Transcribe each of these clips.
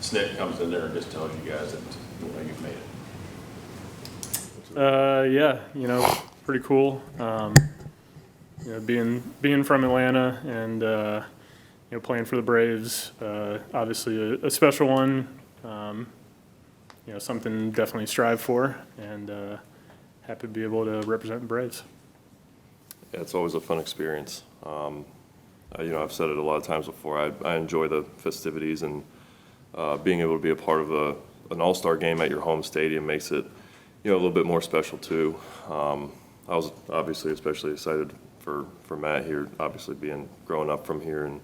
SNIT comes in there and just tells you guys that you've made it. Yeah, pretty cool. Being from Atlanta and playing for the Braves, obviously a special one. Something definitely to strive for, and happy to be able to represent the Braves. Yeah, it's always a fun experience. I've said it a lot of times before. I enjoy the festivities, and being able to be a part of an all-star game at your home stadium makes it, a little bit more special too. I was obviously especially excited for Matt here, obviously growing up from here and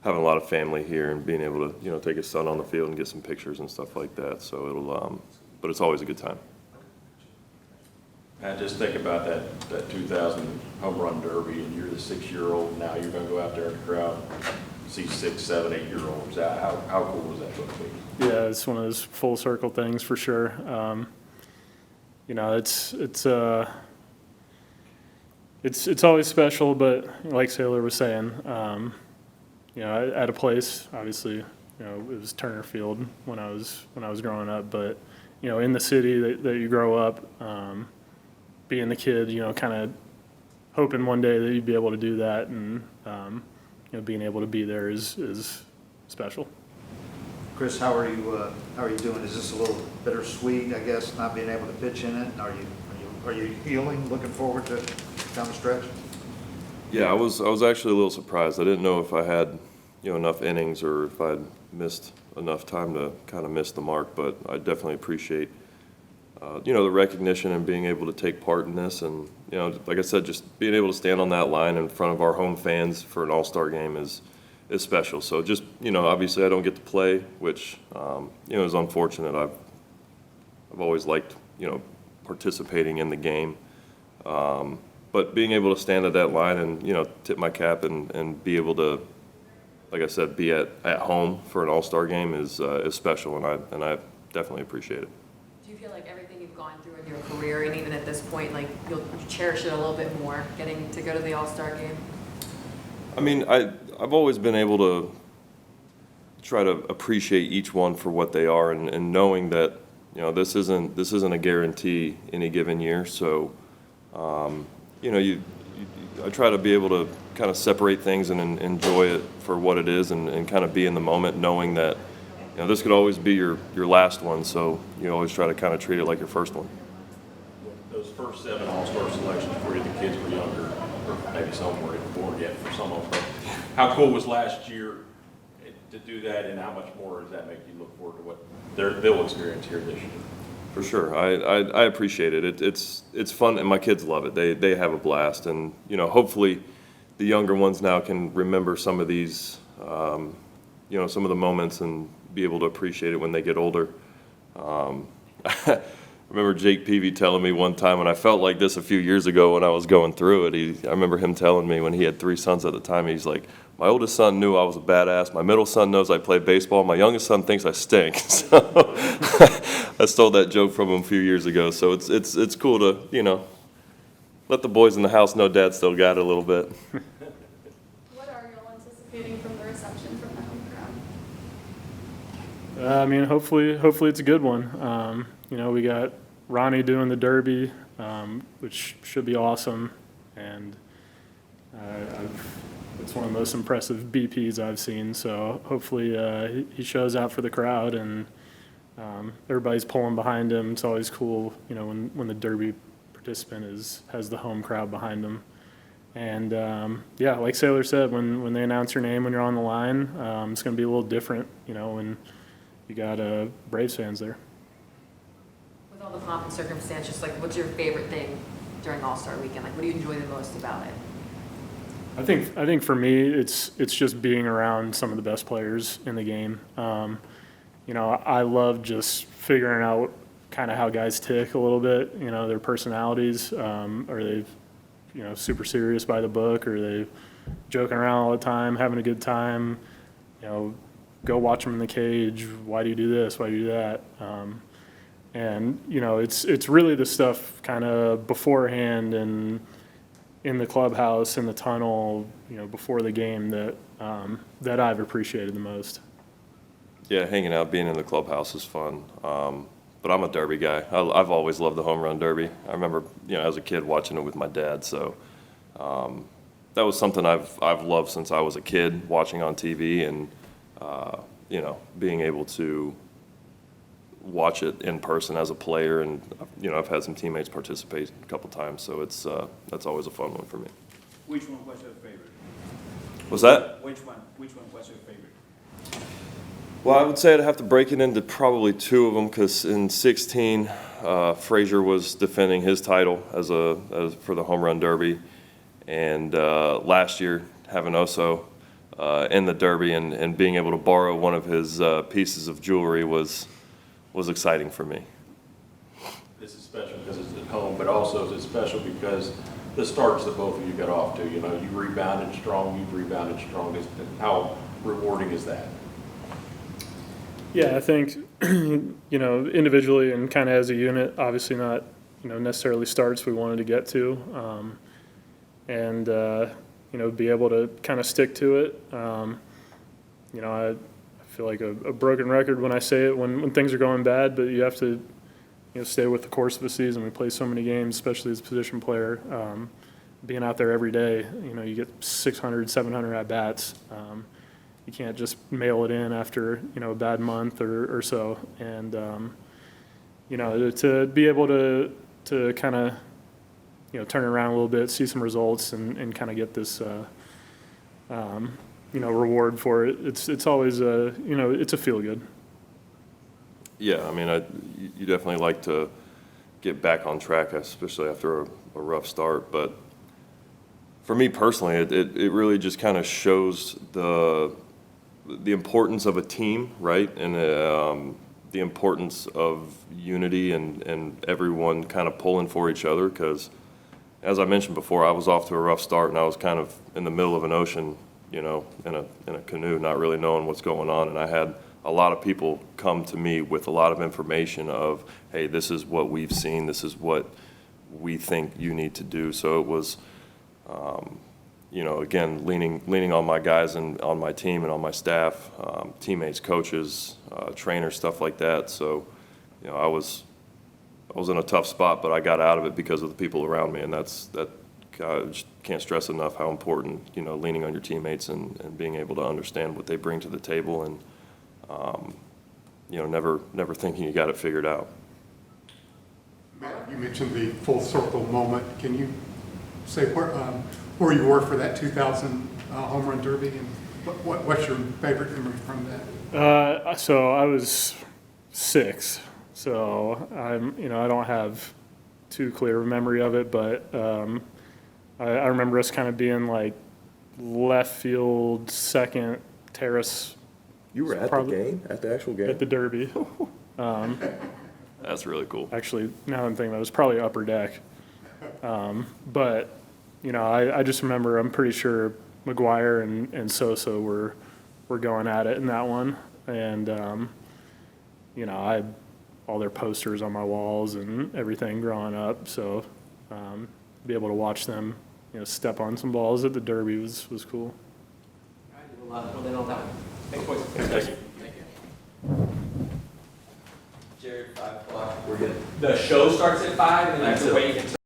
having a lot of family here and being able to, take his son on the field and get some pictures and stuff like that. So but it's always a good time. I just think about that 2000 home run derby, and you're the 6-year-old. Now you're going to go out there in the crowd, and see 6, 7, 8-year-olds. How cool was that going to be? Yeah, it's one of those full circle things for sure. It's always special, but like Sailor was saying, at a place, obviously, it was Turner Field when I was growing up, but in the city that you grow up, being the kid, kind of hoping one day that you'd be able to do that, and being able to be there is special. Chris, how are you doing? Is this a little bittersweet, I guess, not being able to pitch in it? Are you healing? Looking forward to down the stretch? Yeah, I was actually a little surprised. I didn't know if I had enough innings or if I'd missed enough time to kind of miss the mark, but I definitely appreciate the recognition and being able to take part in this. And like I said, just being able to stand on that line in front of our home fans for an all-star game is special. So just obviously I don't get to play, which is unfortunate. I've always liked participating in the game, but being able to stand at that line and tip my cap and be able to, like I said, be at home for an all-star game is special, and I definitely appreciate it. Do you feel like everything you've gone through in your career, and even at this point, like you cherish it a little bit more, getting to go to the all-star game? I mean, I've always been able to try to appreciate each one for what they are, and knowing that this isn't a guarantee any given year. So I try to be able to kind of separate things and enjoy it for what it is, and kind of be in the moment, knowing that this could always be your last one. So you always try to kind of treat it like your first one. Those first 7 all-star selections for you, the kids were younger, or maybe some weren't even born yet for some of them. How cool was last year to do that, and how much more does that make you look forward to what they'll experience here this year? For sure, I appreciate it. It's fun, and my kids love it. They have a blast, and hopefully the younger ones now can remember some of these, some of the moments, and be able to appreciate it when they get older. I remember Jake Peavy telling me one time, and I felt like this a few years ago when I was going through it. I remember him telling me when he had 3 sons at the time, he's like, my oldest son knew I was a badass, my middle son knows I play baseball, my youngest son thinks I stink. So I stole that joke from him a few years ago. So it's cool to, let the boys in the house know Dad still got it a little bit. What are you all anticipating from the reception from the home crowd? Hopefully it's a good one. We got Ronnie doing the Derby, which should be awesome, and it's one of the most impressive BPs I've seen. So hopefully he shows out for the crowd, and everybody's pulling behind him. It's always cool, when the Derby participant has the home crowd behind them. And like Sailor said, when they announce your name when you're on the line, it's going to be a little different, when you got Braves fans there. With all the pomp and circumstance, just like what's your favorite thing during All-Star Weekend? Like what do you enjoy the most about it? I think for me, it's just being around some of the best players in the game. I love just figuring out kind of how guys tick a little bit, their personalities. Are they, super serious by the book? Or are they joking around all the time, having a good time? Go watch them in the cage. Why do you do this? Why do you do that? And it's really the stuff kind of beforehand and in the clubhouse, in the tunnel, before the game that I've appreciated the most. Yeah, hanging out, being in the clubhouse is fun. But I'm a derby guy. I've always loved the home run derby. I remember, as a kid watching it with my dad. So that was something I've loved since I was a kid, watching on TV and being able to watch it in person as a player. And I've had some teammates participate a couple times, so that's always a fun one for me. Which one was your favorite? Was that? Which one was your favorite? Well, I would say I'd have to break it into probably two of them, because in 16, Frazier was defending his title as for the home run derby, and last year having Oso in the derby and being able to borrow one of his pieces of jewelry was exciting for me. This is special because it's at home, but also it's special because the starts that both of you got off to, you rebounded strong, you've rebounded strong. How rewarding is that? Yeah, I think, individually and kind of as a unit, obviously not, necessarily starts we wanted to get to, and be able to kind of stick to it. I feel like a broken record when I say it when things are going bad, but you have to, stay with the course of the season. We play so many games, especially as a position player. Being out there every day, you get 600, 700 at-bats. You can't just mail it in after, a bad month or so. And, to be able to kind of, turn it around a little bit, see some results and kind of get this, reward for it. It's always it's a feel good. Yeah, I mean, you definitely like to get back on track, especially after a rough start. But for me personally, it really just kind of shows the importance of a team, right? And the importance of unity and everyone kind of pulling for each other. Because as I mentioned before, I was off to a rough start and I was kind of in the middle of an ocean, in a canoe, not really knowing what's going on. And I had a lot of people come to me with a lot of information of, hey, this is what we've seen, this is what we think you need to do. So it was, again, leaning on my guys and on my team and on my staff, teammates, coaches, trainers, stuff like that. So, I was in a tough spot, but I got out of it because of the people around me, and I just can't stress enough how important, leaning on your teammates and being able to understand what they bring to the table and, never thinking you got it figured out. Matt, you mentioned the full circle moment. Can you say where you were for that 2000 home run derby, and what's your favorite memory from that? So I was 6, so I don't have too clear of a memory of it, but I remember us kind of being like left field, second terrace. You were at the game, at the actual game? At the derby. That's really cool. Actually, now I'm thinking that was probably upper deck. But, I just remember, I'm pretty sure McGuire and Sosa were going at it in that one. And, I had all their posters on my walls and everything growing up. So be able to watch them, step on some balls at the derby was cool. All right, we'll roll in on that one. Thanks, boys. Thank you. Thank you. Jared, 5 o'clock. We're good. The show starts at 5, and then you have to wait until